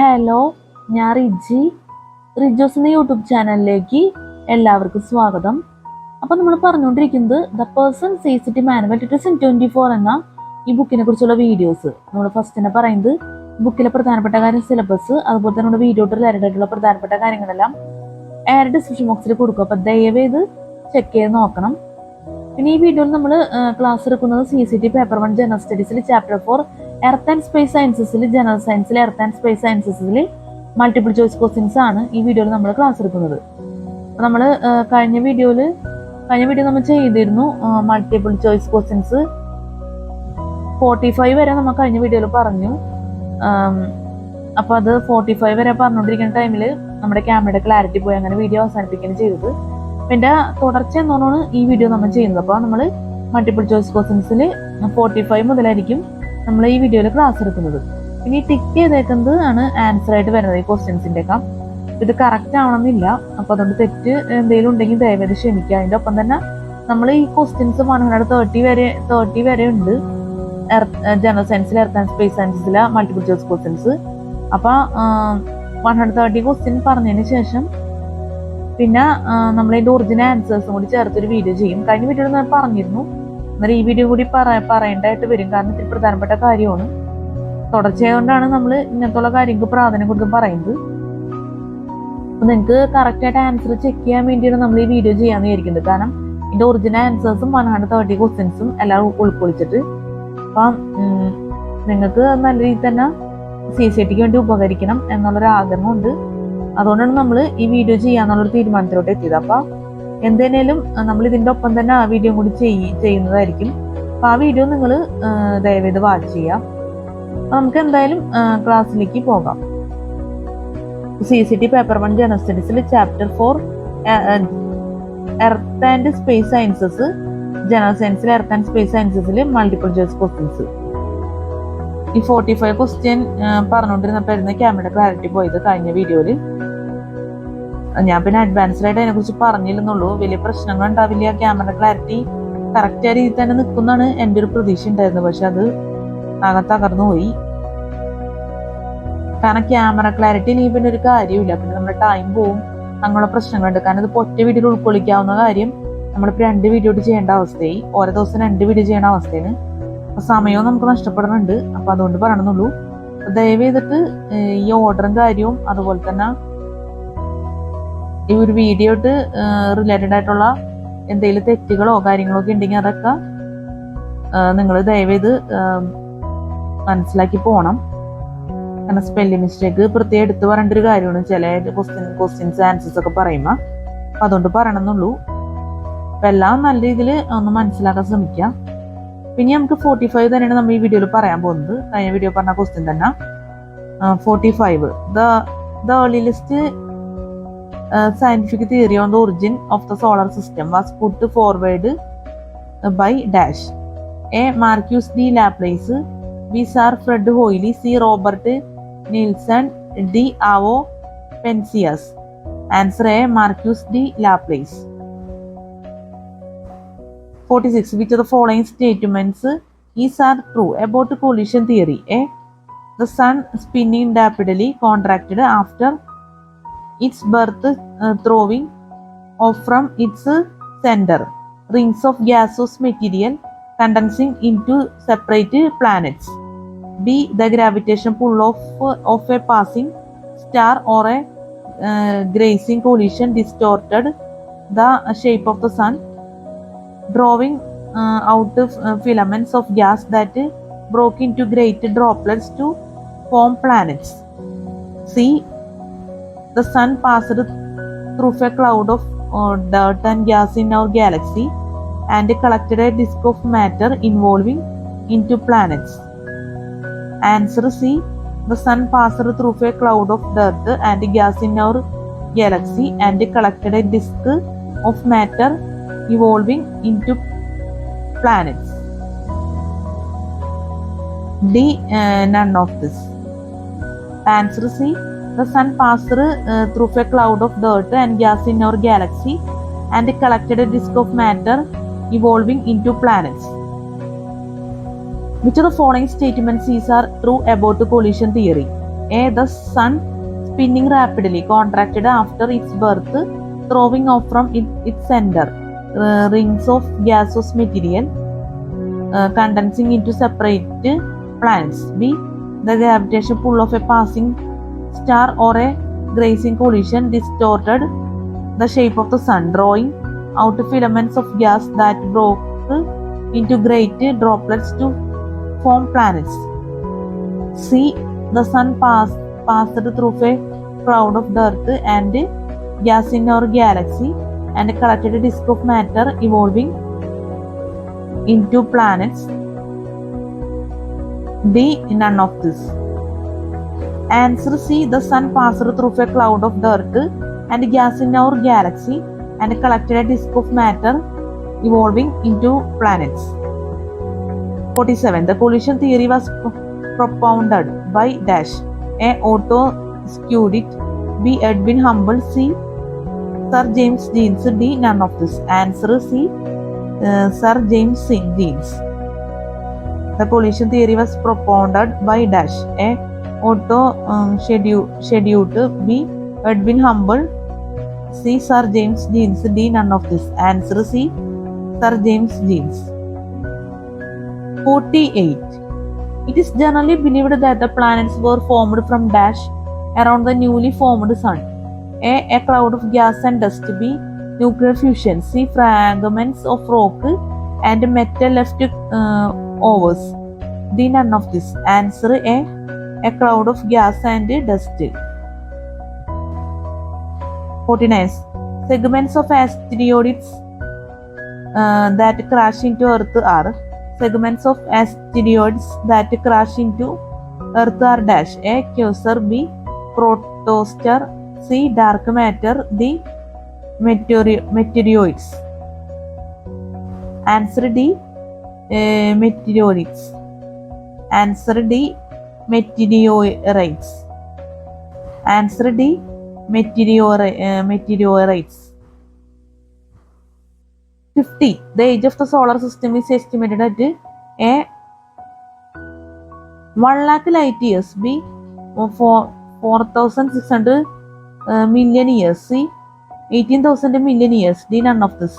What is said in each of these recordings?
Hello, ഞാൻ റിജോസ് എന്ന YouTube ചാനലിലേക്ക് എല്ലാവർക്കും സ്വാഗതം. അപ്പോൾ നമ്മൾ പറഞ്ഞുകൊണ്ടിരിക്കുന്നത് ദ പേഴ്സൺ സീസ് ഇറ്റ് മാനുവൽ 2024 എന്ന ഈ ബുക്കിനെ കുറിച്ചുള്ള വീഡിയോസ്. നമ്മൾ ഫസ്റ്റ് തന്നെ പറയുന്നത് ബുക്കിലെ പ്രധാനപ്പെട്ട കാര്യം, സിലബസ്, അതുപോലെ തന്നെ നമ്മുടെ വീഡിയോ റിലേറ്റഡ് ആയിട്ടുള്ള പ്രധാനപ്പെട്ട കാര്യങ്ങളെല്ലാം ഡിസ്ക്രിപ്ഷൻ ബോക്സിൽ കൊടുക്കും. അപ്പോൾ ദയവേത് ചെക്ക് ചെയ്ത് നോക്കണം. പിന്നെ ഈ വീഡിയോയിൽ നമ്മൾ ക്ലാസ് എടുക്കുന്നത് CCT പേപ്പർ 1 ജനറൽ സ്റ്റഡീസിൽ ചാപ്റ്റർ 4 എർത്ത് ആൻഡ് സ്പേസ് സയൻസസിൽ, ജനറൽ സയൻസിൽ എർത്ത് ആൻഡ് സ്പേസ് സയൻസസിൽ മൾട്ടിപ്പിൾ ചോയ്സ് ക്വസ്റ്റ്യൻസ് ആണ് ഈ വീഡിയോയിൽ നമ്മൾ ക്ലാസ് എടുക്കുന്നത്. അപ്പോൾ നമ്മൾ കഴിഞ്ഞ വീഡിയോ നമ്മൾ ചെയ്തിരുന്നു മൾട്ടിപ്പിൾ ചോയ്സ് ക്വസ്റ്റ്യൻസ് 45 വരെ നമ്മൾ കഴിഞ്ഞ വീഡിയോയിൽ പറഞ്ഞു. അപ്പോൾ അത് 45 വരെ പറഞ്ഞുകൊണ്ടിരിക്കുന്ന ടൈമിൽ നമ്മുടെ ക്യാമറയുടെ ക്ലാരിറ്റി പോയി, അങ്ങനെ വീഡിയോ അവസാനിപ്പിക്കുകയാണ് ചെയ്തത്. പിന്നെ തുടർച്ച എന്നോണാണ് ഈ വീഡിയോ നമ്മൾ ചെയ്യുന്നത്. അപ്പോൾ നമ്മൾ മൾട്ടിപ്പിൾ ചോയ്സ് ക്വസ്റ്റ്യൻസിൽ 45 മുതലായിരിക്കും നമ്മൾ ഈ വീഡിയോയിൽ ക്ലാസ് എടുക്കുന്നത്. ഇനി ടിക്ക് ചെയ്തേക്കുന്നത് ആണ് ആൻസർ ആയിട്ട് വരുന്നത് ഈ ക്വസ്റ്റ്യൻസിൻ്റെ ഒക്കെ. ഇത് കറക്റ്റ് ആവണമെന്നില്ല, അപ്പോൾ അതുകൊണ്ട് തെറ്റ് എന്തെങ്കിലും ഉണ്ടെങ്കിൽ ദയവായി ക്ഷമിക്കുക. അതിൻ്റെ ഒപ്പം തന്നെ നമ്മൾ ഈ ക്വസ്റ്റ്യൻസ് 130 വരെ ഉണ്ട് ജനറൽ സയൻസിൽ, എർത്ത് ആൻഡ് സ്പേസ് സയൻസസിൽ മൾട്ടിപ്പിൾ ചോയ്സ് ക്വസ്റ്റ്യൻസ്. അപ്പോൾ 130 ക്വസ്റ്റ്യൻ പറഞ്ഞതിന് ശേഷം പിന്നെ നമ്മൾ ഇതിൻ്റെ ഒറിജിനൽ ആൻസേഴ്സും കൂടി ചേർത്തൊരു വീഡിയോ ചെയ്യും. കഴിഞ്ഞ വീഡിയോയിൽ ഞാൻ പറഞ്ഞിരുന്നു, എന്നാൽ ഈ വീഡിയോ കൂടി പറയേണ്ടതായിട്ട് വരും, കാരണം ഇത്തിരി പ്രധാനപ്പെട്ട കാര്യമാണ്. തുടർച്ചയായതുകൊണ്ടാണ് നമ്മൾ ഇങ്ങനത്തുള്ള കാര്യങ്ങൾക്ക് പ്രാധാന്യം കൊടുത്ത് പറയുന്നത്. അപ്പം നിങ്ങൾക്ക് കറക്റ്റായിട്ട് ആൻസർ ചെക്ക് ചെയ്യാൻ വേണ്ടിയാണ് നമ്മൾ ഈ വീഡിയോ ചെയ്യാമെന്ന് വിചാരിക്കുന്നത്. കാരണം ഇതിൻ്റെ ഒറിജിനൽ ആൻസേഴ്സും 130 ക്വസ്റ്റ്യൻസും എല്ലാം ഉൾക്കൊള്ളിച്ചിട്ട് അപ്പം നിങ്ങൾക്ക് നല്ല രീതിയിൽ തന്നെ CCTക്ക് വേണ്ടി ഉപകരിക്കണം എന്നുള്ളൊരു ആഗ്രഹമുണ്ട്. അതുകൊണ്ടാണ് നമ്മൾ ഈ വീഡിയോ ചെയ്യാന്നുള്ളൊരു തീരുമാനത്തിലോട്ട് എത്തിയത്. അപ്പോൾ എന്തിനേലും നമ്മൾ ഇതിൻ്റെ ഒപ്പം തന്നെ ആ വീഡിയോ കൂടി ചെയ്യുന്നതായിരിക്കും. അപ്പോൾ ആ വീഡിയോ നിങ്ങൾ ദയവേത് വാച്ച് ചെയ്യാം. അപ്പോൾ നമുക്ക് എന്തായാലും ക്ലാസ്സിലേക്ക് പോകാം. CCT പേപ്പർ 1 ജനറൽ സ്റ്റഡീസിൽ chapter 4 earth and space sciences, general സയൻസിൽ എർത്ത് ആൻഡ് സ്പേസ് സയൻസസിൽ മൾട്ടിപ്പിൾ ചോയ്സ് ക്വസ്റ്റ്യൻസ്. ഈ 45 ക്വസ്റ്റ്യൻ പറഞ്ഞുകൊണ്ടിരുന്നപ്പോഴായിരുന്നു ക്യാമറയുടെ ക്ലാരിറ്റി പോയത് കഴിഞ്ഞ വീഡിയോയിൽ. ഞാൻ പിന്നെ അഡ്വാൻസ്ഡ് ആയിട്ട് അതിനെക്കുറിച്ച് പറഞ്ഞില്ലെന്നുള്ളൂ. വലിയ പ്രശ്നങ്ങൾ ഉണ്ടാവില്ല, ക്യാമറ ക്ലാരിറ്റി കറക്റ്റ് ആ രീതിയിൽ തന്നെ നിൽക്കുന്നതാണ് എൻ്റെ ഒരു പ്രതീക്ഷ ഉണ്ടായിരുന്നത്. പക്ഷെ അത് ആകെ തകർന്നു പോയി. കാരണം ക്യാമറ ക്ലാരിറ്റി ഇല്ലെങ്കിൽ പിന്നെ ഒരു കാര്യമില്ല, പിന്നെ നമ്മുടെ ടൈം പോവും, അങ്ങനെയുള്ള പ്രശ്നങ്ങളുണ്ട്. കാരണം ഇത് ഒറ്റ വീഡിയോയിൽ ഉൾക്കൊള്ളിക്കാവുന്ന കാര്യം നമ്മളിപ്പോൾ 2 വീഡിയോ ചെയ്യേണ്ട അവസ്ഥയായി, ഓരോ ദിവസം 2 വീഡിയോ ചെയ്യേണ്ട അവസ്ഥയാണ്. അപ്പോൾ സമയവും നമുക്ക് നഷ്ടപ്പെടുന്നുണ്ട്. അപ്പോൾ അതുകൊണ്ട് പറയണമെന്നുള്ളൂ. ദയവ് ചെയ്തിട്ട് ഈ ഓർഡറും കാര്യവും അതുപോലെ തന്നെ ഈ ഒരു വീഡിയോ ആയിട്ട് റിലേറ്റഡ് ആയിട്ടുള്ള എന്തെങ്കിലും തെറ്റുകളോ കാര്യങ്ങളോ ഒക്കെ ഉണ്ടെങ്കിൽ അതൊക്കെ നിങ്ങൾ ദയവേത് മനസ്സിലാക്കി പോകണം. കാരണം സ്പെല്ലിംഗ് മിസ്റ്റേക്ക് പ്രത്യേകം എടുത്ത് പറയേണ്ട ഒരു കാര്യമാണ് ചില ക്വസ്റ്റ്യൻസ് ആൻസേഴ്സ് ഒക്കെ പറയുമ്പോൾ. അപ്പം അതുകൊണ്ട് പറയണമെന്നുള്ളൂ. അപ്പം എല്ലാം നല്ല രീതിയിൽ ഒന്ന് മനസ്സിലാക്കാൻ ശ്രമിക്കുക. പിന്നെ നമുക്ക് 45 തന്നെയാണ് നമ്മൾ ഈ വീഡിയോയിൽ പറയാൻ പോകുന്നത്. കഴിഞ്ഞ വീഡിയോ പറഞ്ഞ ക്വസ്റ്റ്യൻ തന്നെ 45. The earliest scientific theory on the origin of the solar system was put forward by dash. A. Marcus D. Laplace, B. Sir Fred Hoyle, C. Robert Nielsen, D. Avo Penzias. Answer A. Marcus D. Laplace. 46. Which of the following statements are true about collision theory? A. The sun spinning rapidly contracted after its birth, throwing off from its center rings of gaseous material condensing into separate planets. B. The gravitational pull of a passing star or a grazing collision distorted the shape of the sun, drawing out filaments of gas that broke into great droplets to form planets. C. The sun passed through a cloud of dirt and gas in our galaxy and collected a disk of matter evolving into planets. Answer C. The sun passed through a cloud of dirt and gas in our galaxy and collected a disk of matter evolving into planets. D. None of this. Answer C. The sun passed through a cloud of dirt and gas in our galaxy and collected a disk of matter evolving into planets. Which of the following statements are true about the collision theory? A. The sun spinning rapidly, contracted after its birth, throwing off from its center rings of gaseous material, condensing into separate planets. B. The gravitational pull of a passing star or a grazing collision distorted the shape of the sun, drawing out filaments of gas that broke into great droplets to form planets. C. The sun passed through a cloud of dirt and gas in our galaxy and collected a disk of matter evolving into planets. D. None of this. Answer C. The sun passed through a cloud of dirt and gas in our galaxy and collected a disk of matter evolving into planets. 47. The collision theory was propounded by dash. A. Otto Scudic. B. Edwin Hubble. C. Sir James Jeans. D. None of this. Answer C. Sir James Jeans. The collision theory was propounded by dash. A. Otto Scudic. B. Edwin Hubble. C. Sir James Jeans. D. None of this. Answer C. Sir James Jeans. 48. It is generally believed that the planets were formed from dash around the newly formed sun. A. A cloud of gas and dust. B. Nuclear fusion. C. Fragments of rock and metal left overs. D. None of this. Answer A. A cloud of gas and dust. 49. Segments of asteroids that crash into Earth are. Segments of asteroids that crash into Earth are dash. A. Quasar. B. Protostar. C. Dark matter. D. Meteoroids. Answer D. Meteoroids. Answer D. Meteoroids. Answer D. Meteoroids. 50. The age of the solar system is estimated at A. 1 lakh light years. B. 4,600 million years. C. 18,000 million years. D. None of this.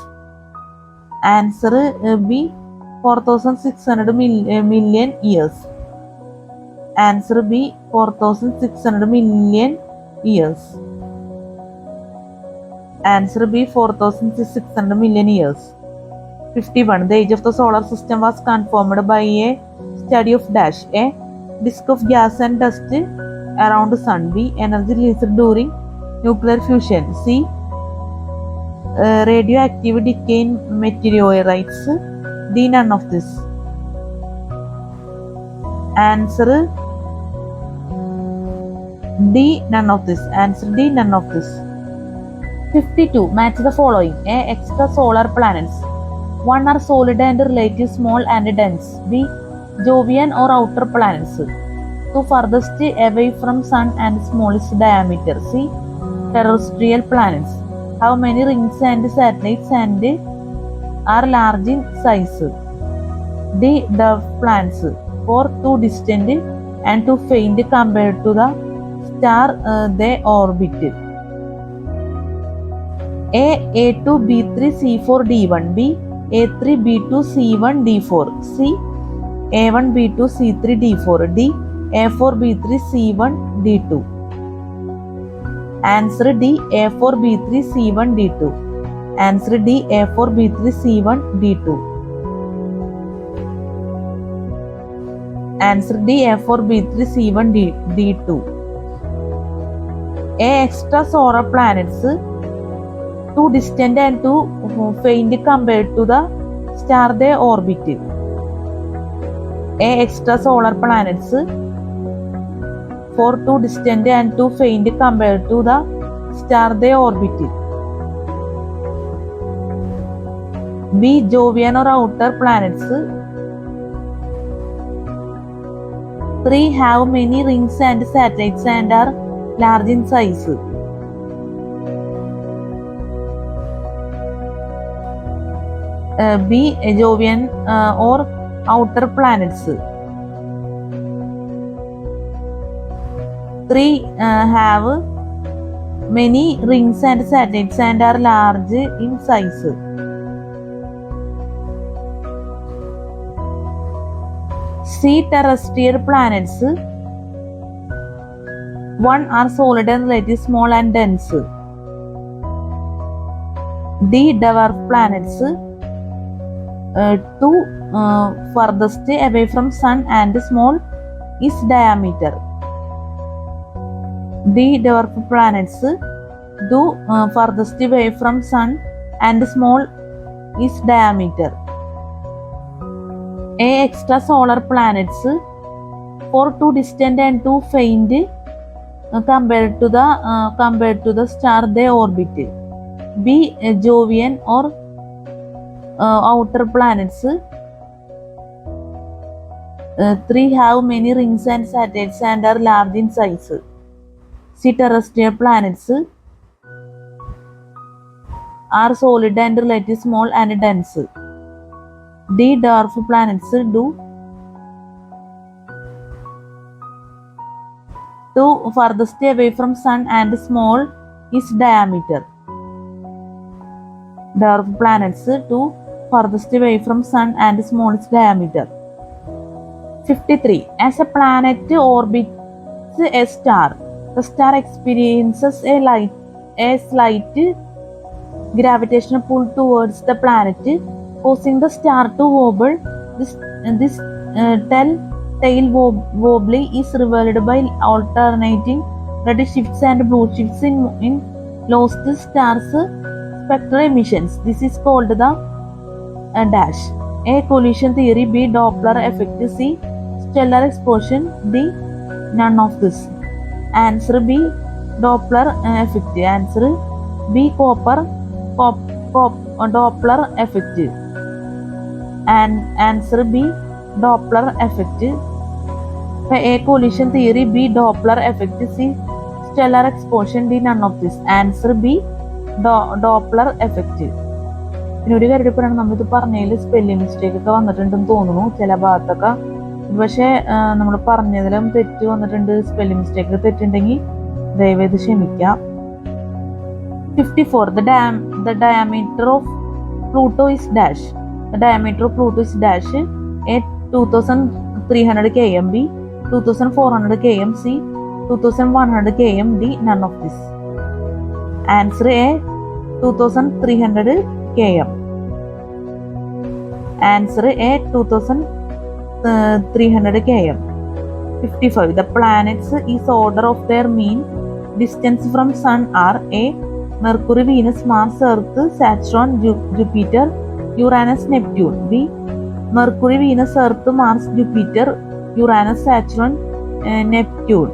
Answer B. 4,600 million years. Answer B. 4,600 million years. Answer B. 4,600 million years. 51. The age of the solar system was confirmed by a study of dash. A. Disk of gas and dust around the sun. B. Energy released during nuclear fusion. C. Radioactive decay in meteorites. D. None of this. Answer D. None of this. Answer D. None of this. 52. Match the following. A. Extrasolar planets. 1 are solid and relatively small and dense. B. Jovian or outer planets. 2 farthest away from sun and smallest diameter. C. Terrestrial planets. How many rings and satellites and are large in size? D. Dwarf planets. 4 too distant and too faint compared to the star they orbit. A. A2 B3 C4 D1. B. A3 B2 C1 D4. C. A1 B2 C3 D4. D. A4 B3 C1 D2. Answer D. A4 B3 C1 D2. Answer D. A4 B3 C1 D2. Answer D. A4 B3 C1 D2. A. Extrasolar planets. Too distant and too faint compared to the star they orbit. A. Extrasolar planets. 4 too distant and too faint compared to the star they orbit. B. Jovian or outer planets. 3 have many rings and satellites and are large in size. B. Jovian or outer planets. 3 have many rings and satellites and are large in size. C. Terrestrial planets. 1 are solid and relatively small and dense. D. Dwarf planets. 2 farthest away from sun and small is diameter. D. Dwarf planets. 2 farthest away from sun and small is diameter. A. Extrasolar planets. 4 too distant and too faint compared to the star they orbit. B. Jovian or outer planets. 3 have many rings and satellites and are large in size. C. Terrestrial planets are solid and relatively small and dense. D. Dwarf planets. 2 farthest away from sun and small is diameter. Dwarf planets. 2 farthest away from sun and small is diameter. 53. As a planet orbits a star, the star experiences a slight gravitational pull towards the planet, causing the star to wobble. This tail wobble is revealed by alternating red shifts and blue shifts in lost stars' spectral emissions. This is called the dash. A. Collision theory. B. Doppler effect. C. Stellar explosion. D. None of this. Answer B. Doppler effect. Answer B. Doppler effect. And answer B. Doppler effect. A. Collision theory. B. Doppler effect. C. Stellar explosion. D. None of this. Answer B. Doppler effect. പിന്നെ ഒരു കാര്യം ഇപ്പോഴാണ് നമ്മളിത് പറഞ്ഞതിൽ spelling mistake ഒക്കെ വന്നിട്ടുണ്ടെന്ന് തോന്നുന്നു ചില ഭാഗത്തൊക്കെ. പക്ഷേ നമ്മൾ പറഞ്ഞതിലും തെറ്റ് വന്നിട്ടുണ്ട്, സ്പെല്ലിംഗ് മിസ്റ്റേക്ക് തെറ്റുണ്ടെങ്കിൽ ദയവേത് ക്ഷമിക്കാം. 54. The diameter of Pluto is dash. The diameter of Pluto is dash. A. 2300 km. B. 2400 km. C. 2100 km. D. None of this. Answer A. 2300 km. Answer A. 2300 km. 55. The planets is order of their mean distance from Sun are A. Mercury, Venus, Mars, Earth, Saturn, Jupiter, Uranus, Neptune. B. Mercury, Venus, Earth, Mars, Jupiter, Uranus, Saturn, Neptune.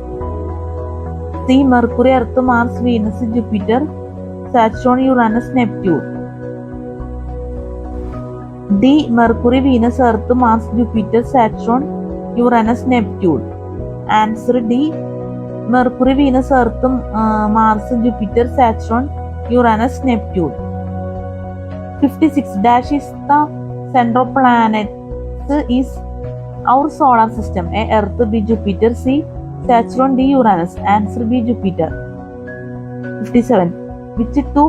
C. Mercury, Earth, Mars, Venus, Jupiter, Saturn, Uranus, Neptune. D. Mercury, Venus, Earth, Mars, Jupiter, Saturn, Uranus, Neptune. Answer D. Mercury, Venus, Earth, Mars, Jupiter, Saturn, Uranus, Neptune. 56. Dash is the center of planets is our solar system. A. Earth. B. Jupiter. C. Saturn. D. Uranus. Answer B. Jupiter. 57. Which two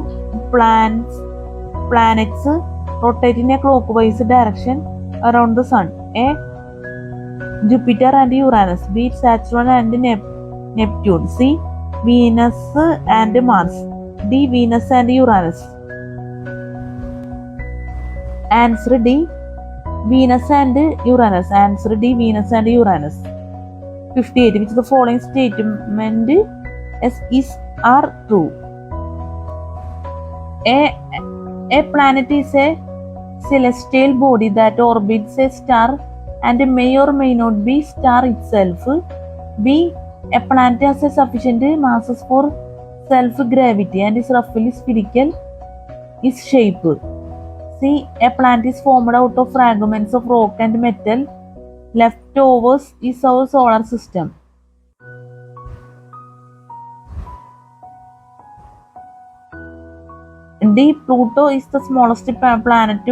planets rotate in a clockwise direction around the sun? A. Jupiter and Uranus. B. Saturn and Neptune. C. Venus and Mars. D. Venus and Uranus. Answer D. Venus and Uranus. Answer D. Venus and Uranus. 58. Which the following statement are true? A planet is a celestial body that orbits a star and may or may not be star itself. B. A planet has a sufficient masses for self-gravity and is roughly spherical in shape. C. A planet is formed out of fragments of rock and metal. Leftovers is our solar system. D. Pluto is the smallest planet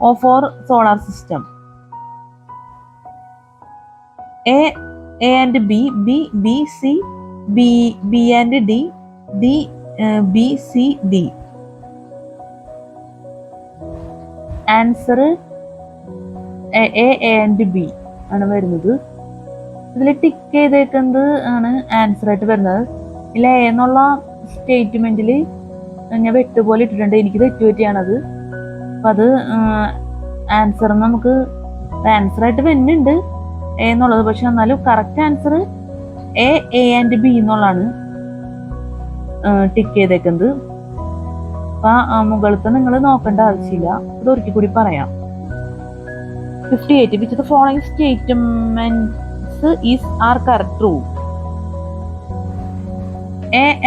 of our solar system. A and B, B, C, B and D, D, B, C, D. Answer A and B ആണ് വരുന്നത്. ഇതിൽ tick ചെയ്തേക്കുന്നത് ആണ് answer ആയിട്ട് വരുന്നത്. ഇതിൽ A എന്നുള്ള സ്റ്റേറ്റ്മെന്റിൽ ഞാൻ വെട്ടുപോലെ ഇട്ടിട്ടുണ്ട്, എനിക്ക് തെറ്റുപറ്റിയാണത്. അപ്പം അത് ആൻസർ നമുക്ക് ആൻസർ ആയിട്ട് വരുന്നുണ്ട് എ എന്നുള്ളത്, പക്ഷെ എന്നാലും correct answer A and B എന്നുള്ളതാണ് ടിക്ക് ചെയ്തേക്കുന്നത്. അപ്പം മുകളിലത്തെ നിങ്ങൾ നോക്കേണ്ട ആവശ്യമില്ല, ഇത് ഒരിക്കൽ കൂടി പറയാം. 58. Which of the following statements are correct? True.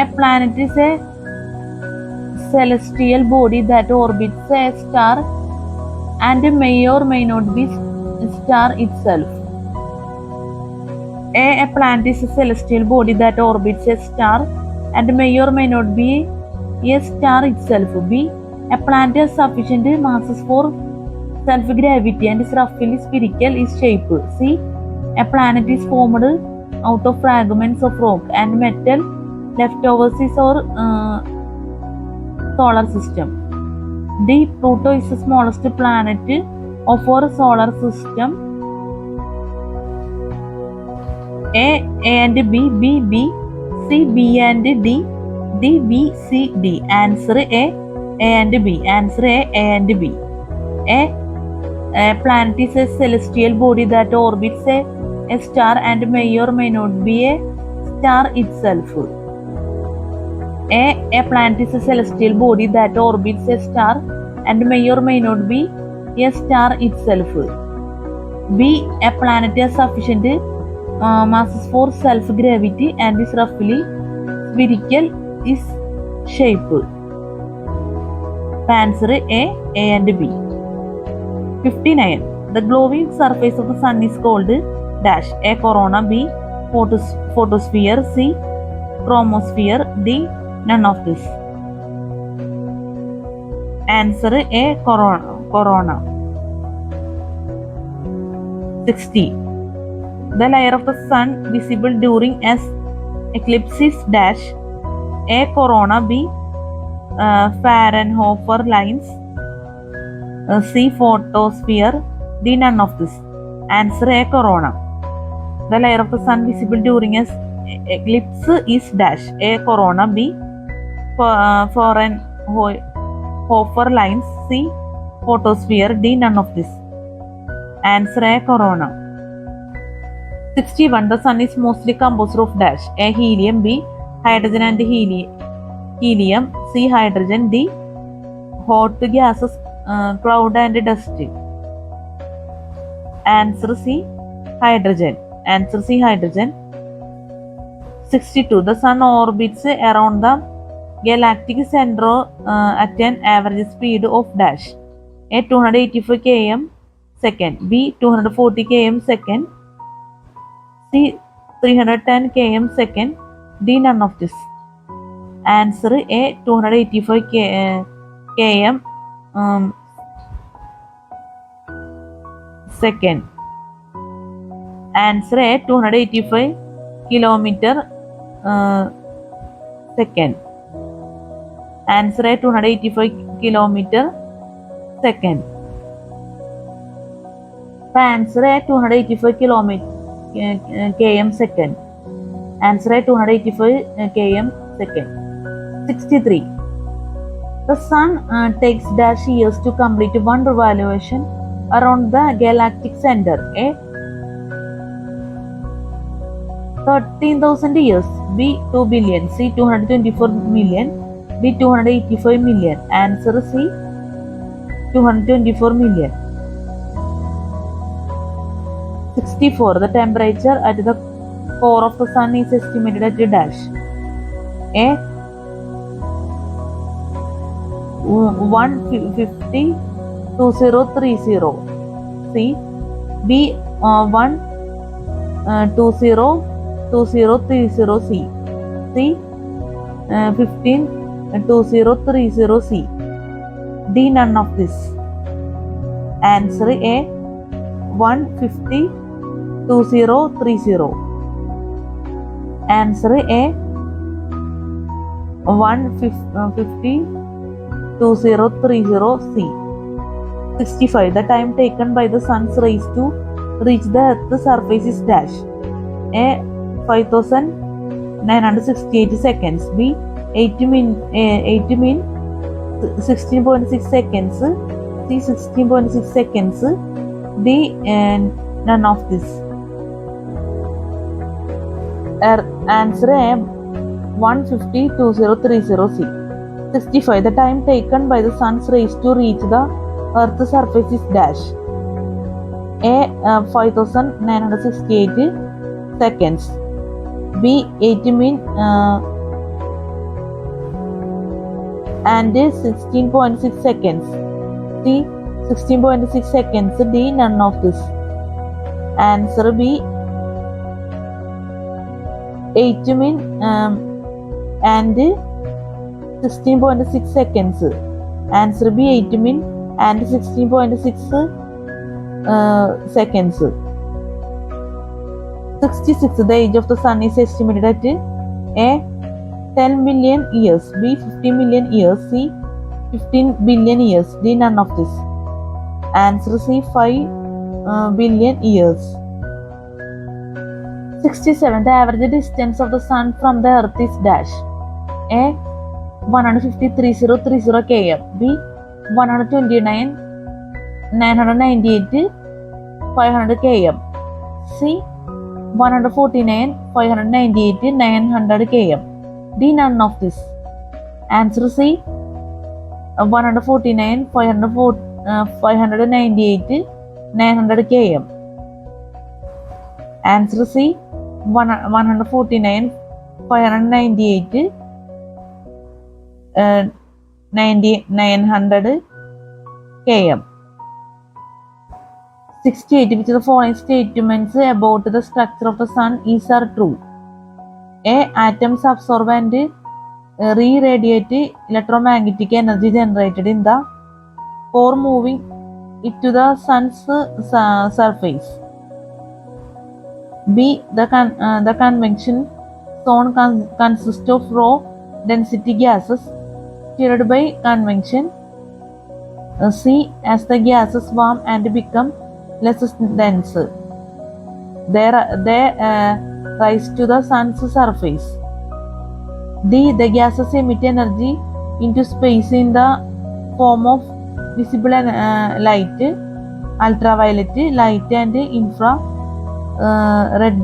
A planet is a celestial body that orbits a star and may or may not be a star itself. A planet is a celestial body that orbits a star and may or may not be a star itself. B. A planet has sufficient masses for self-gravity and is roughly spherical in shape. C. A planet is formed out of fragments of rock and metal leftovers is our solar system. D. Pluto is the smallest planet of our solar system. A and B, B, C, B and D, D, B, C, D. Answer A and B. Answer A and B. A planet is a celestial body that orbits a star and may or may not be a star itself. A planet is a celestial body that orbits a star and may or may not be a star itself. B. A planet has sufficient masses for self-gravity and is roughly spherical in shape. Answer A and B. 59. The glowing surface of the sun is called dash. A. Corona. B. Photosphere. C. Chromosphere. D. None of this. Answer A. Corona. 60. The layer of the sun visible during an eclipse is dash. A. Corona. B. Fraunhofer lines. C. Photosphere. D. None of this. Answer A. Corona. The layer of the sun visible during an eclipse is dash. A. Corona. B. Fraunhofer lines. C. Photosphere. D. None of this. Answer A. Corona. 61. The sun is mostly composed of dash. A. Helium. B. Hydrogen and helium. C. Hydrogen. D. Hot gases, cloud and dust. Answer C. Hydrogen. Answer C. Hydrogen. 62. The sun orbits around the galactic center at an average speed of dash. A. 285 km second. B. 240 km second. C. 310 km second. D. None of this. Answer A. 285 km second. Answer A. 285 kilometer second. Answer A. 285 kilometer second. Answer A. 285 km second. Answer A. 285 km second. 63. The sun takes dash years to complete one revolution around the galactic center. A. 13,000 years. B. 2 billion. C. 224 million. D. 285 million. Answer C. 224 million. 64. The temperature at the core of the sun is estimated at dash. A. 150 2030. C. B. 120 2030. C. C. 15 2030. C. D. None of this. Answer A. 150 2030. Answer A 150 C. 65. The time taken by the sun's rays to reach the Earth's surface is dash. A 5,968 seconds. B 80 min 16.6 seconds. C 16.6 seconds. D none of this. Answer A 150 C. 65. The time taken by the sun's rays to reach the Earth's surface is dash. A 5,968 seconds. B 80 min and 16.6 seconds. C 16.6 seconds. D none of this. Answer B 80 min and 16.6 seconds. Answer B 80 min and 16.6 seconds. 66. The age of the sun is estimated at A 10 million years. B 50 million years. C 15 billion years. D none of this. Answer C 5 billion years. 67. The average distance of the sun from the earth is dash. A 150.3030 km. B 129.998 500 km. C 149.598 900 km. D none of this. Answer C 149.598 900 km. Answer C 149.598 900 km. 68. Which of the following statements about the structure of the sun are true? A. Atoms absorb and re-radiate electromagnetic energy generated in the core, moving it to the sun's surface. B. The convection zone consists of low density gases stirred by convection. C. As the gases warm and become less dense, they rise to the sun's surface. D. The gases emit energy into space in the form of visible light, ultraviolet light, and infrared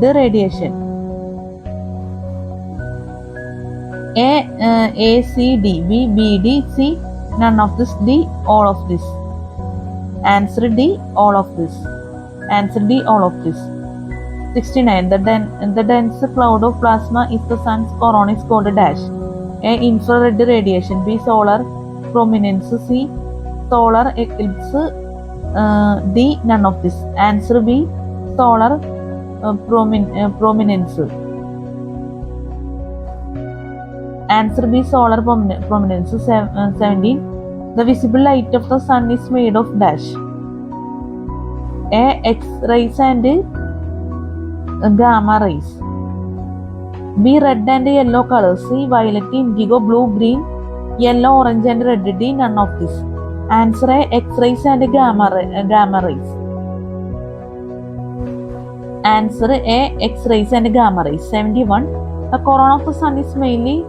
radiation. A, C, D. B, B, D. C, none of this. D, all of this. Answer D, all of this. Answer D, all of this. 69. The dense cloud of plasma is the sun's corona is called dash. A. Infrared radiation. B. Solar prominence. C. Solar eclipse. D. None of this. Answer B. Solar prominence. Answer B. Solar prominence. 17. The visible light of the sun is made of dash. A. X-rays and gamma rays. B. Red and yellow colors. C. Violet, indigo, blue, green, yellow, orange, and red. D. None of this. Answer A. X-rays and gamma rays. Answer A. X-rays and gamma rays. 71. The corona of the sun is mainly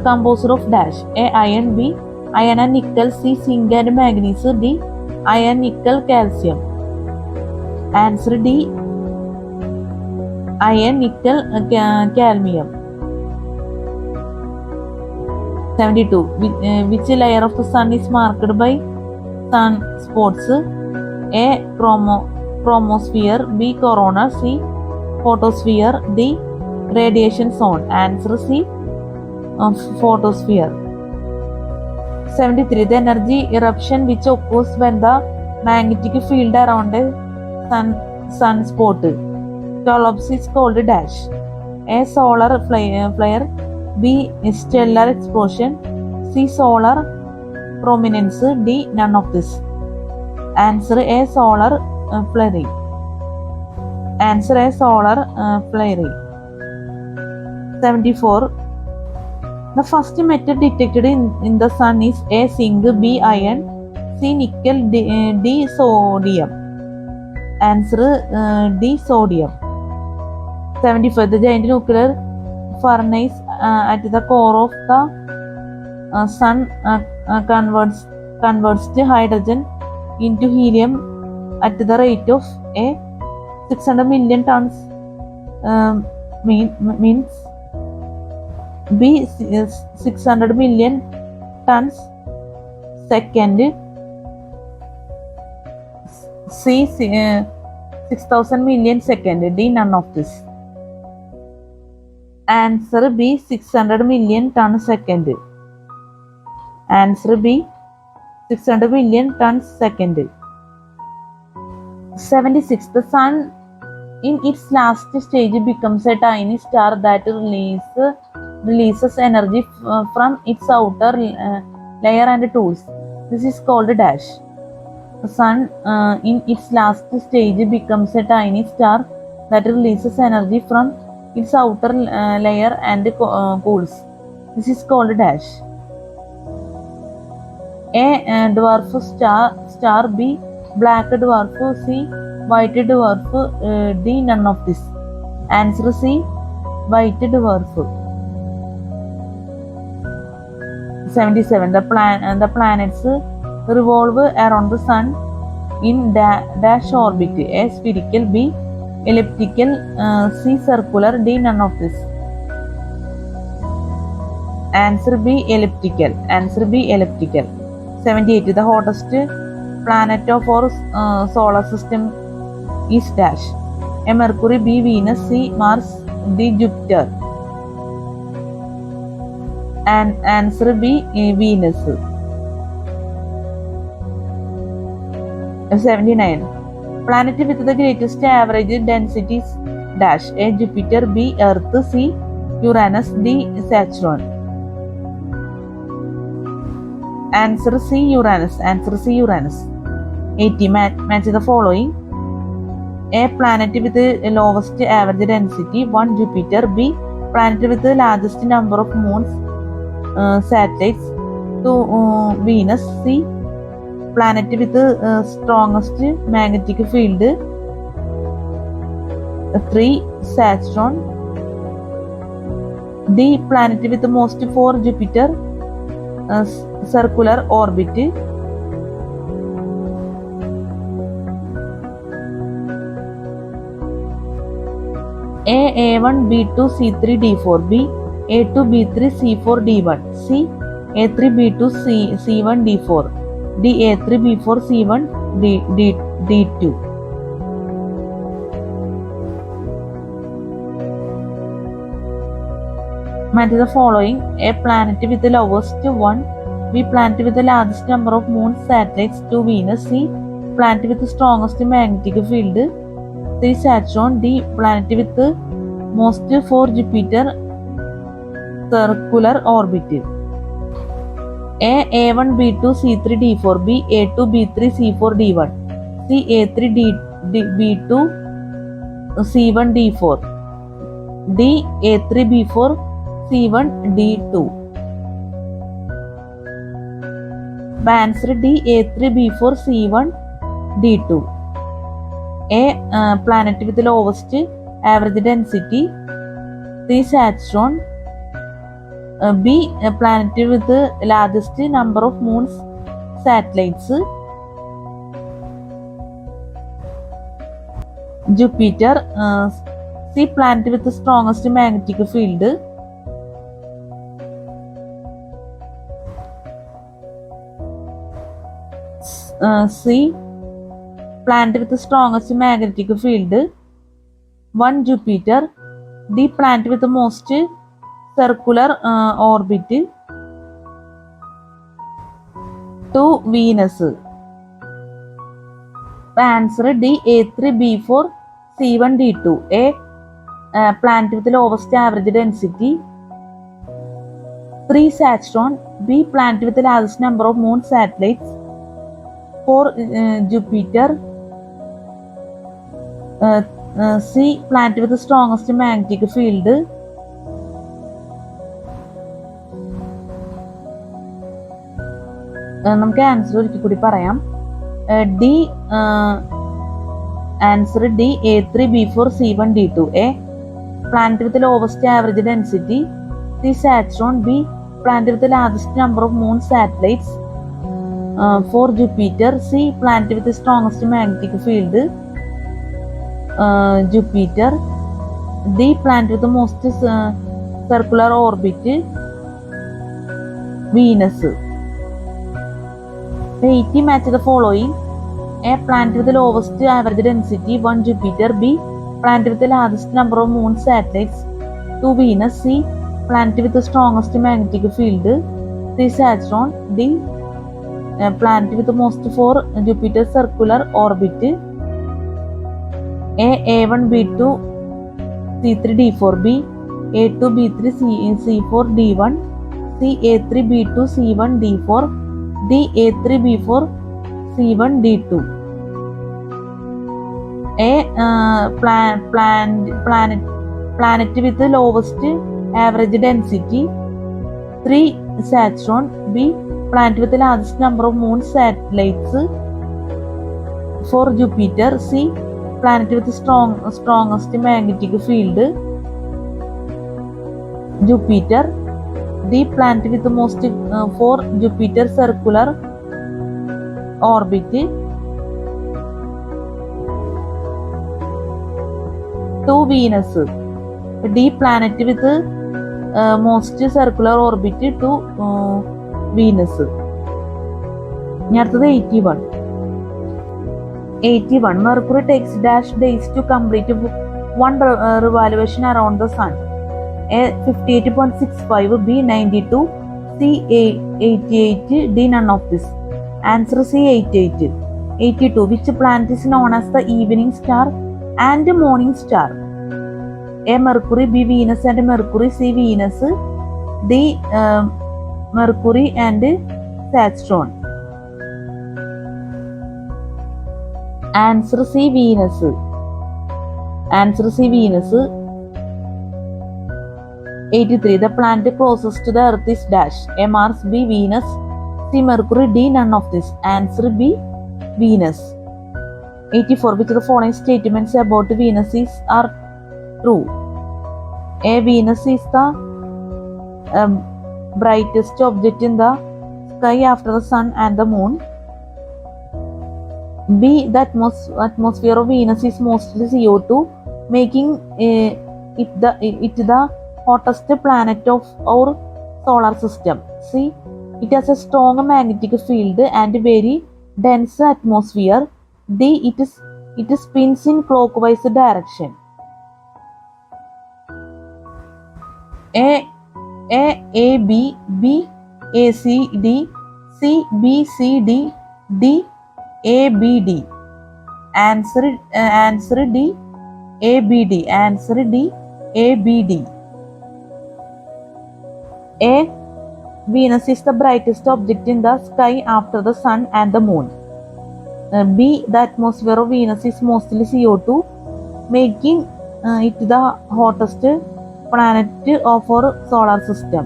composed of dash. A. Iron. B. Iron and nickel. C. Zinc and manganese. D. Iron, nickel, calcium. Answer D. Iron, nickel, cadmium. 72. Which layer of the sun is marked by sun spots? A. Chromosphere. B. Corona. C. Photosphere. D. Radiation zone. Answer C. Photosphere. 73. The energy eruption which occurs when the magnetic field around a sunspot collapse is called dash. A. Solar flare. B. Stellar explosion. C. Solar prominence. D. None of this. Answer A. Solar flare. Answer A. Solar flare. 74. The first metal detected in the sun is A. Zinc, B. Iron, C. Nickel, D. Sodium. Answer D. Sodium. 75. The giant nuclear furnace at the core of the sun converts the hydrogen into helium at the rate of A. 600 million tons means B. 600 million tons second, C. 6,000 million second, D. None of this. Answer B. 600 million tons second. Answer B. 600 million tons second. 76. The sun in its last stage becomes a tiny star that releases energy from its outer layer and tools. This is called dash. The sun in its last stage becomes a tiny star that releases energy from its outer layer and cools. This is called dash. A. Dwarf star, B. Black dwarf, C. White dwarf, D. None of this. Answer C. White dwarf. 77. The planets revolve around the sun in dash orbit. A. Spherical, B. Elliptical, C. Circular, D. None of this. Answer B. Elliptical. Answer B. Elliptical. 78. The hottest planet of our solar system is dash. A. Mercury, B. Venus, C. Mars, D. Jupiter. And answer B. Venus. 79. Planet with the greatest average density is dash. A. Jupiter, B. Earth, C. Uranus, D. Saturn. Answer C. Uranus. Answer C. Uranus. 80. Match the following. A. Planet with the lowest average density 1. Jupiter, B. Planet with the largest number of moons, satellites 2. Venus, C. Planet with the strongest magnetic field 3. Saturn, D. Planet with the most 4. Jupiter, circular orbit. A. A1, B2, C3, D4, B. A2, B3, C4, D1, C. A3, B2, C1, D4, D. A3, B4, C1, D2. Match the following. A. Planet with the lowest 1. B. Planet with the largest number of moons, satellites 2. Venus, C. Planet with the strongest magnetic field 3. Saturn, D. Planet with the most 4. Jupiter, circular orbit. A. A1, B2, C3, D4, B. A2, B3, C4, D1, C. A3, B2, C1, D4, D. A3, B4, C1, D2. Answer D. A3, B4, C1, D2. A. Planet with the lowest average density 3. Saturn, B. Planet with the largest number of moons, satellites Jupiter, C. Planet with the strongest magnetic field C. Planet with the strongest magnetic field 1. Jupiter, D. Planet with the most circular orbit 2. Venus. Answer D. A3, B4, C1, D2. A. Planet with the lowest average density 3. Saturn, B. Planet with the largest number of moon, satellites 4. Jupiter, C. Planet with the strongest magnetic field നമുക്ക് answer ഒരിക്കൽ കൂടി പറയാം. D answer D A3 B4 C1 D2. A planet with the lowest average density. C Saturn. B planet with the largest number of moon satellites. For Jupiter. C planet with the strongest magnetic field. Jupiter. D planet with the most circular orbit. Venus. 80 match the following. A planet with the lowest average density 1 Jupiter. B planet with the largest number of moon satellites 2 Venus. C planet with the strongest magnetic field 3 Saturn. D planet with the most 4 Jupiter circular orbit. A1 B2 C3 D4. B A2 B3 C4 D1. C A3 B2 C1 D4. D A3 B4 C1 D2. A planet with the lowest average density 3 Saturn. B planet with the largest number of moon satellites 4 Jupiter. C planet with the strongest magnetic field Jupiter. D planet with the most 4 Jupiter circular orbit 2 Venus. D planet with the most circular orbit 2 Venus. ഇനി അടുത്തത് 81. Mercury takes dash days to complete one revolution around the sun. A 58.65. B 92. C 88. D none of this. Answer C 88. 82. Which planet is known as the evening star and morning star? A Mercury. B Venus and Mercury. C Venus. D Mercury and Saturn. Answer C Venus. Answer C Venus. 83. The planet closest to the Earth is dash. A Mars. B Venus. C Mercury. D none of this. Answer B Venus. 84. Which of the following statements about Venus are true? A Venus is the brightest object in the sky after the sun and the moon. B the atmosphere of Venus is mostly CO2, making it the hottest planet of our solar system. C it has a strong magnetic field and very dense atmosphere. D it spins in clockwise direction. A B B A C D. C B C D. D A B D. Answer D A B D. Answer D A B D. A Venus is the brightest object in the sky after the sun and the moon. B the atmosphere of Venus is mostly CO2, making it the hottest planet of our solar system.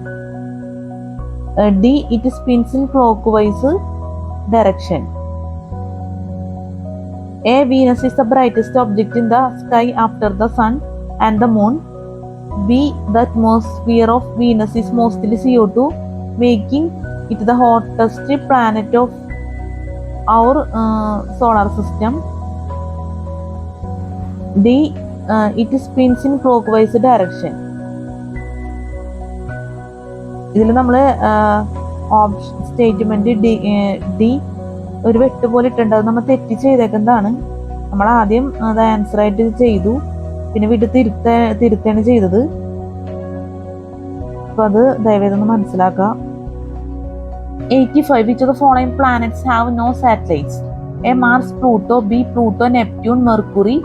D it spins in clockwise direction. A Venus is the brightest object in the sky after the sun and the moon. B the atmosphere of Venus is mostly CO2, making it the hottest planet of our solar system. D it spins in clockwise direction. ഇതിൽ നമ്മൾ option statement D ഒരു വെട്ട് പോലെ ഇട്ടുണ്ട്. അത് നമ്മൾ തെറ്റി ചെയ്തേക്കുന്നതാണ്. നമ്മൾ ആദ്യം അത് ആൻസർ ആയിട്ട് ചെയ്തു, പിന്നെ വീട്ടിൽ തിരുത്താണ് ചെയ്തത്. അപ്പൊ അത് ദയവേദന മനസ്സിലാക്കുക. 85. Which of the following planets have no satellites? A Mars, Pluto. B Pluto, Neptune, Mercury.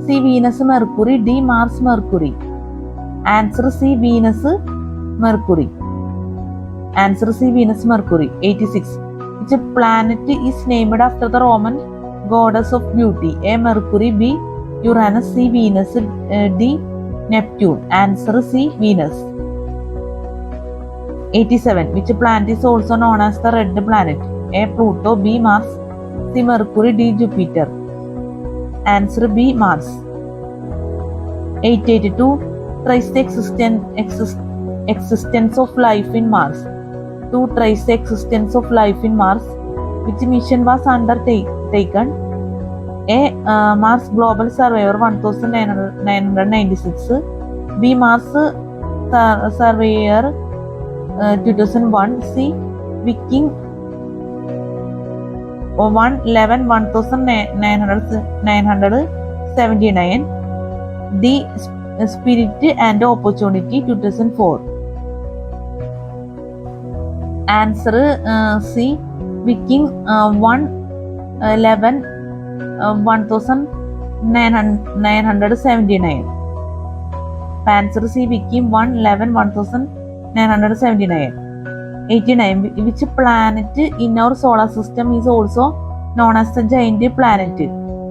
C Venus, Mercury. D Mars, Mercury. Answer C Venus, Mercury. Answer C Venus, Mercury. 86. Which planet is named after the Roman goddess of beauty? A Mercury. B Uranus. C Venus. D Neptune. Answer C Venus. 87. Which planet is also known as the red planet? A. Pluto, B. Mars, C. Mercury, D. Jupiter. Answer B. Mars. 882. Trace the existence of life in Mars. To trace the existence of life in Mars, which mission was undertaken? A. Mars Global Surveyor 1996. B. Mars Surveyor 2001. C. Viking 1979. D. Spirit and Opportunity 2004. Answer C. Viking 1979. Answer C. Viking 1979. 89. Which planet in our solar system is also known as a giant planet?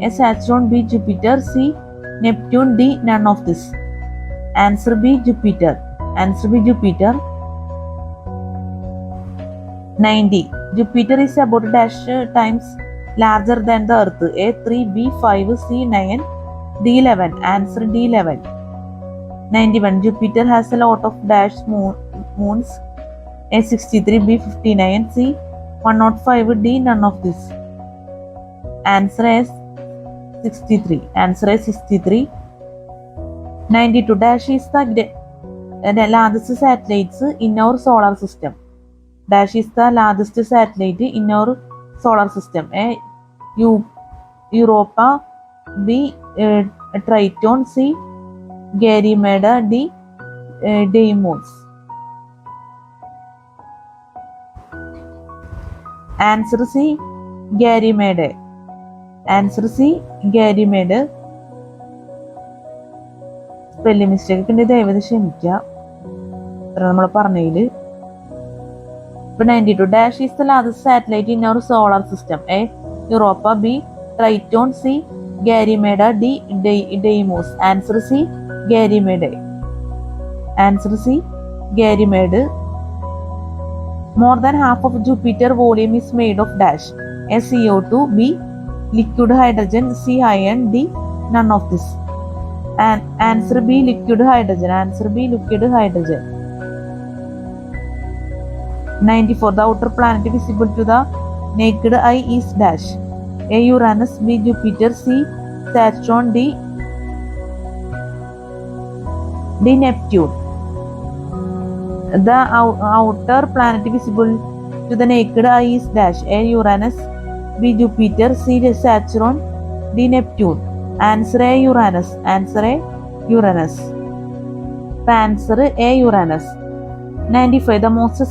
A. Saturn, B. Jupiter, C. Neptune, D. None of this. Answer B. Jupiter. Answer B. Jupiter. 90. Jupiter is about dash times larger than the Earth. A. 3, B. 5, C. 9, D. 11. Answer D. 11. 91. Jupiter has a lot of dash moons. A. 63, B. 59, C. 105, D. None of this. Answer is 63. Answer is 63. 92. Dash is the largest satellites in our solar system. Dash is the largest satellite in our solar system. A. Europa, B. Triton, C. Ganymede, D. Deimos. Answer C. Ganymede. Answer C. Ganymede. Spelling mistake ഉണ്ട്, ദയവായി ക്ഷമിക്കുക. നമ്മൾ പറഞ്ഞതിൽ 92. Dash is the largest satellite in our solar system. A. Europa, B. Triton, C. Ganymede, D. Deimos. Answer C. Ganymede. Answer C. Ganymede. More than half of Jupiter volume is made of dash. A. CO2, B. Liquid hydrogen, C. Iron, D. None of this. And answer B. Liquid hydrogen. Answer B. Liquid hydrogen. 94. The outer planet visible to the naked eye is dash. A. Uranus, B. Jupiter, C. Saturn, D. Neptune. The outer planet visible to the naked eye is dash. A. Uranus, B. Jupiter, C. Saturn, D. Neptune. Answer A. Uranus. Answer A. Uranus. Answer A. Uranus. 95. The most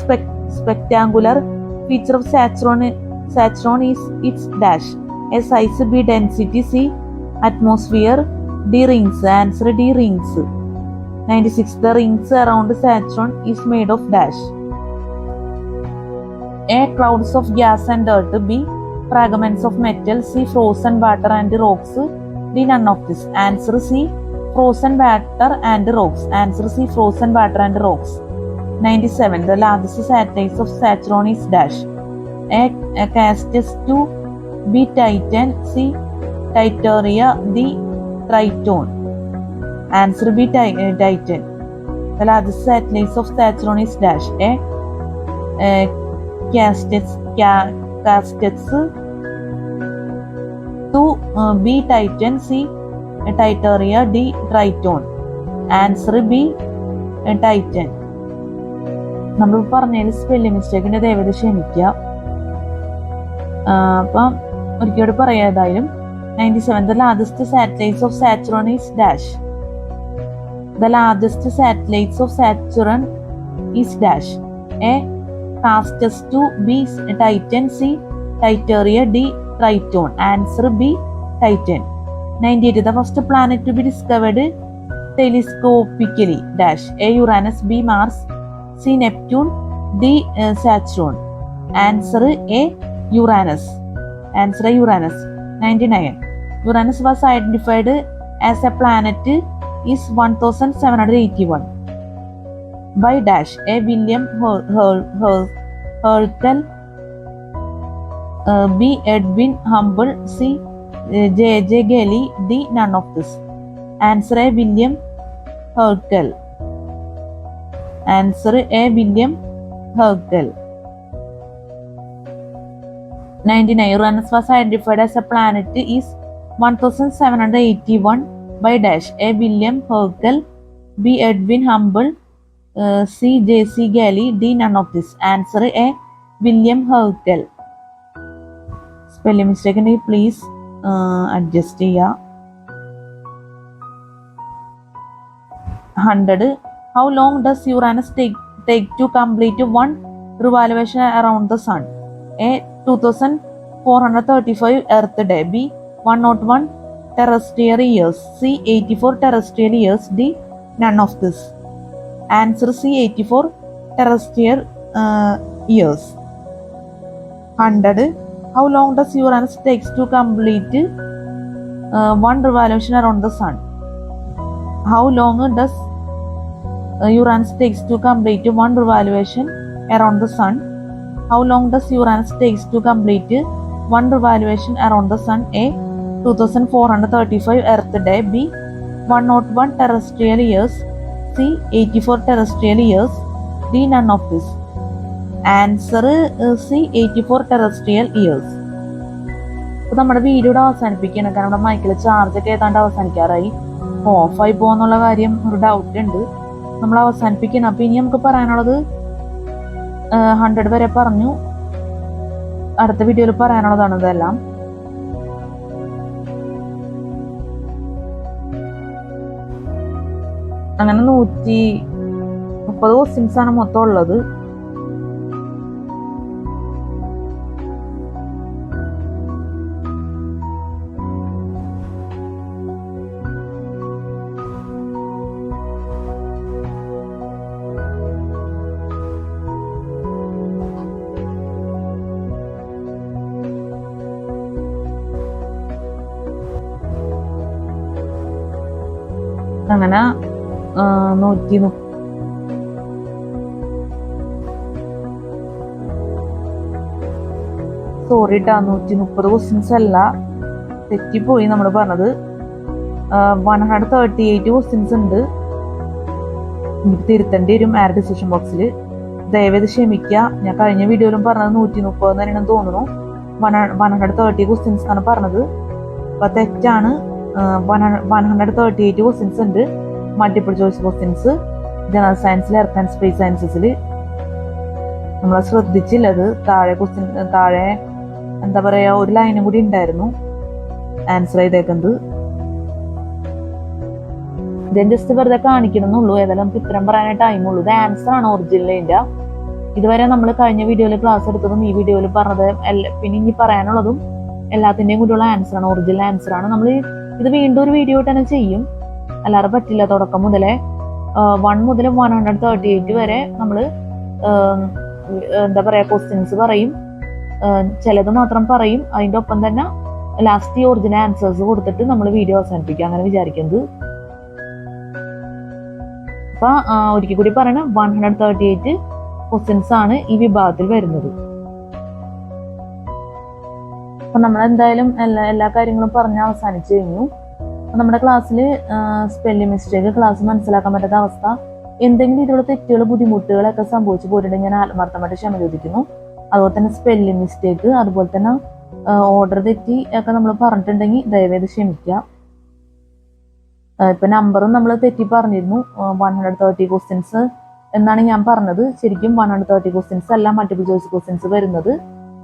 spectacular feature of Saturn is its dash. A. Size, B. Density, C. Atmosphere, D. Rings. Answer D. Rings. 96. The rings around Saturn is made of dash. A. Clouds of gas and dirt, B. Fragments of metal, C. Frozen water and rocks, D. None of this. Answer C. Frozen water and rocks. Answer C. Frozen water and rocks. 97. The largest satellites of Saturn is dash. A. Castor, 2, B. Titan, C. Titaria, D. Triton. Answer B. Titan. The largest satellites of Saturn is dash. A. Castor, 2, B. Titan, C. Titaria, D. Triton. Answer B. Titan. നമ്മൾ പറഞ്ഞതിൽ spelling മിസ്റ്റേക്കിന്റെ ദയവായി ക്ഷമിക്കുക. അപ്പം ഒരിക്കലും പറയാം. ഏതായാലും 97. The largest satellites of Saturn is dash. The largest satellites of Saturn is dash. A. Castor, 2, B. Titan, C. Titaria, D. Triton. Answer B. Titan. 98. The first planet to be discovered telescopically dash. A. Uranus, B. Mars, C. Neptune, D. Saturn. Answer A. Uranus. Answer Uranus. 99. Uranus was identified as a planet is 1781 by dash. A. William Herschel, B. Edwin Hubble. C. J. Gelly. D. None of this. Answer A. William Herschel. Answer A. William Herschel. 99. Uranus was identified as a planet is 1781 by dash. A. William Herschel. B. Edwin Hubble. C. J.C. Gelly. D. None of this. Answer A. William Herschel. Spelling mistake ഉണ്ടെങ്കിൽ please adjust ചെയ്യുക. 100. How long does Uranus take to complete one revolution around the sun? A. 2435 Earth day. B. 101 terrestrial years. C. 84 terrestrial years. D. None of this. Answer C. 84 terrestrial years. 100. How long does Uranus takes to complete one revolution around the sun? How long does Uranus takes to complete one revolution around the sun? How long does Uranus takes to complete one revolution around the sun? A. 2435 Earth day. B. 101 terrestrial years. C. 84 terrestrial years. D. None of this. Answer C. 84 terrestrial years. അപ്പോൾ നമ്മുടെ വീഡിയോയുടെ അവസാനിപ്പിക്കുകയാണ്. കാരണം നമ്മുടെ മൈക്കിൽ ചാർജൊക്കെ ഏതാണ്ട് അവസാനിക്കാറായി. ഓഫായി പോകുന്നുള്ള കാര്യം ഒരു ഡൗട്ട് ഉണ്ട്. നമ്മൾ അവസാനിപ്പിക്കണം. അപ്പോൾ ഇനി നമുക്ക് പറയാനുള്ളത് 100 വരെ പറഞ്ഞു. അടുത്ത വീഡിയോയിൽ പറയാനുള്ളതാണ് ഇതെല്ലാം. അങ്ങനെ 130 ക്വസ്റ്റ്യൻസ് ആണ് മൊത്തം ഉള്ളത്. അങ്ങനെ 130 ക്വസ്റ്റ്യൻസ് അല്ല, തെറ്റിപ്പോയി നമ്മൾ പറഞ്ഞത്. 138 ക്വസ്റ്റ്യൻസ് ഉണ്ട്. തിരുത്തേണ്ടി വരും ആഡ് ഡിസിഷൻ ബോക്സിൽ. ദയവേത് ക്ഷമിക്കുക. ഞാൻ കഴിഞ്ഞ വീഡിയോയിലും പറഞ്ഞത് 130 തന്നെയാണെന്ന് തോന്നുന്നു. 130 ക്വസ്റ്റ്യൻസ് ആണ് പറഞ്ഞത്. അപ്പൊ തെറ്റാണ്. 138 ക്വസ്റ്റ്യൻസ് ഉണ്ട്. മൾട്ടിപ്പിൾ ചോയ്സ് ക്വസ്റ്റ്യൻസ് ജനറൽ സയൻസിൽ, എർത്ത് ആൻഡ് സ്പേസ് സയൻസസിൽ. നമ്മൾ ശ്രദ്ധിച്ചില്ലത്. താഴെ എന്താ പറയാ, ഒരു ലൈനും കൂടി ഉണ്ടായിരുന്നു ആൻസർ ചെയ്തേക്കുന്നത്. ഞാൻ ജസ്റ്റ് വെറുതെ കാണിക്കണമെന്നുള്ളൂ. ഏതായാലും നമുക്ക് ഇത്രയും പറയാനായിട്ട് ടൈമുള്ളൂ. ഇത് ആൻസർ ആണ് ഒറിജിനലിന്റെ. ഇതുവരെ നമ്മൾ കഴിഞ്ഞ വീഡിയോയിൽ ക്ലാസ് എടുത്തതും ഈ വീഡിയോയിൽ പറഞ്ഞത് പിന്നെ ഇനി പറയാനുള്ളതും എല്ലാത്തിന്റെയും കൂടിയുള്ള ആൻസർ ആണ്, ഒറിജിനൽ ആൻസർ ആണ്. നമ്മൾ ഇത് വീണ്ടും ഒരു വീഡിയോ ആയിട്ട് തന്നെ ചെയ്യും, അല്ലാതെ പറ്റില്ല. തുടക്കം മുതലേ 1 മുതൽ 138 വരെ നമ്മൾ എന്താ പറയാ ക്വസ്റ്റ്യൻസ് പറയും, ചിലത് മാത്രം പറയും. അതിന്റെ ഒപ്പം തന്നെ ലാസ്റ്റ് ഒറിജിനൽ ആൻസേഴ്സ് കൊടുത്തിട്ട് നമ്മൾ വീഡിയോ അവസാനിപ്പിക്കുക, അങ്ങനെ വിചാരിക്കുന്നത്. അപ്പൊ ഒരിക്കൽ കൂടി പറയണ 138 ക്വസ്റ്റ്യൻസ് ആണ് ഈ വിഭാഗത്തിൽ വരുന്നത്. അപ്പൊ നമ്മൾ എന്തായാലും എല്ലാ കാര്യങ്ങളും പറഞ്ഞ് അവസാനിച്ചു കഴിഞ്ഞു. നമ്മുടെ ക്ലാസ്സിൽ സ്പെല്ലിംഗ് മിസ്റ്റേക്ക്, ക്ലാസ് മനസ്സിലാക്കാൻ പറ്റാത്ത അവസ്ഥ, എന്തെങ്കിലും ഇതിലുള്ള തെറ്റുകൾ, ബുദ്ധിമുട്ടുകളൊക്കെ സംഭവിച്ചു പോയിട്ടുണ്ടെങ്കിൽ ഞാൻ ആത്മാർത്ഥമായിട്ട് ക്ഷമ ചോദിക്കുന്നു. അതുപോലെ തന്നെ സ്പെല്ലിംഗ് മിസ്റ്റേക്ക്, അതുപോലെ തന്നെ ഓർഡർ തെറ്റി ഒക്കെ നമ്മൾ പറഞ്ഞിട്ടുണ്ടെങ്കിൽ ദയവേത് ക്ഷമിക്കുക. ഇപ്പൊ നമ്പറും നമ്മൾ തെറ്റി പറഞ്ഞിരുന്നു. 130 ക്വസ്റ്റ്യൻസ് എന്നാണ് ഞാൻ പറഞ്ഞത്. ശരിക്കും 130 ക്വസ്റ്റ്യൻസ് അല്ല, മൾട്ടിപ്പിൾ ചോയ്സ് ക്വസ്റ്റ്യൻസ് വരുന്നത്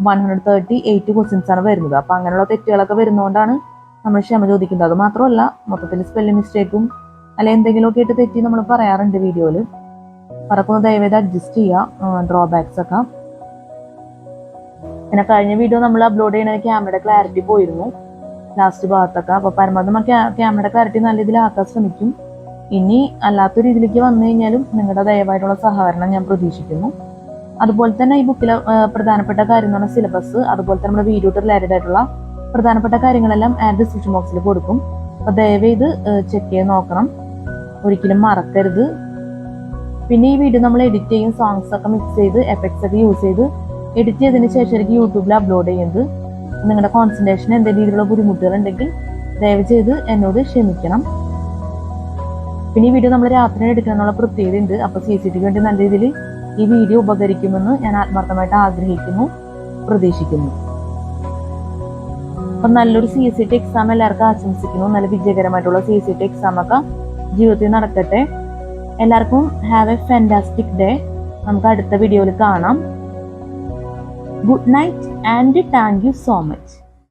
138 ക്വസ്റ്റ്യൻസ് ആണ് വരുന്നത്. അപ്പൊ അങ്ങനെയുള്ള തെറ്റുകളൊക്കെ വരുന്നതുകൊണ്ടാണ് നമ്മൾ ക്ഷമ ചോദിക്കുന്നത്. അത് മാത്രമല്ല, മൊത്തത്തിൽ സ്പെല്ലിംഗ് മിസ്റ്റേക്കും അല്ലെ എന്തെങ്കിലുമൊക്കെ ആയിട്ട് തെറ്റി നമ്മൾ പറയാറുണ്ട് വീഡിയോയിൽ. അതൊക്കെ ഒന്ന് ദയവേത് അഡ്ജസ്റ്റ് ചെയ്യുക, ഡ്രോബാക്സ് ഒക്കെ. പിന്നെ കഴിഞ്ഞ വീഡിയോ നമ്മൾ അപ്ലോഡ് ചെയ്യുന്ന ക്യാമറയുടെ ക്ലാരിറ്റി പോയിരുന്നു ലാസ്റ്റ് ഭാഗത്തൊക്കെ. അപ്പൊ പരമാവധി ക്യാമറയുടെ ക്ലാരിറ്റി നല്ല രീതിയിലാക്കാൻ ശ്രമിക്കും. ഇനി അല്ലാത്ത രീതിയിലേക്ക് വന്നു കഴിഞ്ഞാലും നിങ്ങളുടെ ദയവായിട്ടുള്ള സഹകരണം ഞാൻ പ്രതീക്ഷിക്കുന്നു. അതുപോലെ തന്നെ ഈ ബുക്കിലെ പ്രധാനപ്പെട്ട കാര്യം എന്ന് പറഞ്ഞാൽ സിലബസ്, അതുപോലെ തന്നെ നമ്മുടെ വീഡിയോ റിലേറ്റഡ് ആയിട്ടുള്ള പ്രധാനപ്പെട്ട കാര്യങ്ങളെല്ലാം ആഡ് ഡിസ്ക്രിപ്ഷൻ ബോക്സിൽ കൊടുക്കും. അപ്പൊ ദയവേത് ചെക്ക് ചെയ്ത് നോക്കണം, ഒരിക്കലും മറക്കരുത്. പിന്നെ ഈ വീഡിയോ നമ്മൾ എഡിറ്റ് ചെയ്യും, സോങ്സ് ഒക്കെ മിക്സ് ചെയ്ത് എഫക്ട്സ് ഒക്കെ യൂസ് ചെയ്ത് എഡിറ്റ് ചെയ്തതിന് ശേഷം എനിക്ക് യൂട്യൂബിൽ അപ്ലോഡ് ചെയ്യുന്നത്. നിങ്ങളുടെ കോൺസെൻട്രേഷൻ എന്തെങ്കിലും രീതിയിലുള്ള ബുദ്ധിമുട്ടുകൾ ഉണ്ടെങ്കിൽ ദയവ് ചെയ്ത് എന്നോട് ക്ഷമിക്കണം. പിന്നെ ഈ വീഡിയോ നമ്മൾ രാത്രി എടുക്കാനുള്ള പ്രത്യേകത ഉണ്ട്. അപ്പോൾ CCTV വേണ്ടി നല്ല രീതിയിൽ ഈ വീഡിയോ ഉപകരിക്കുമെന്ന് ഞാൻ ആത്മാർത്ഥമായിട്ട് ആഗ്രഹിക്കുന്നു, പ്രതീക്ഷിക്കുന്നു. അപ്പം നല്ലൊരു CCT എക്സാം എല്ലാവർക്കും ആശംസിക്കുന്നു. നല്ല വിജയകരമായിട്ടുള്ള CCT എക്സാം ഒക്കെ ജീവിതത്തിൽ നടക്കട്ടെ. എല്ലാവർക്കും ഹാവ് എ ഫാന്റാസ്റ്റിക് ഡേ. നമുക്ക് അടുത്ത വീഡിയോയിൽ കാണാം. Good night and thank you so much.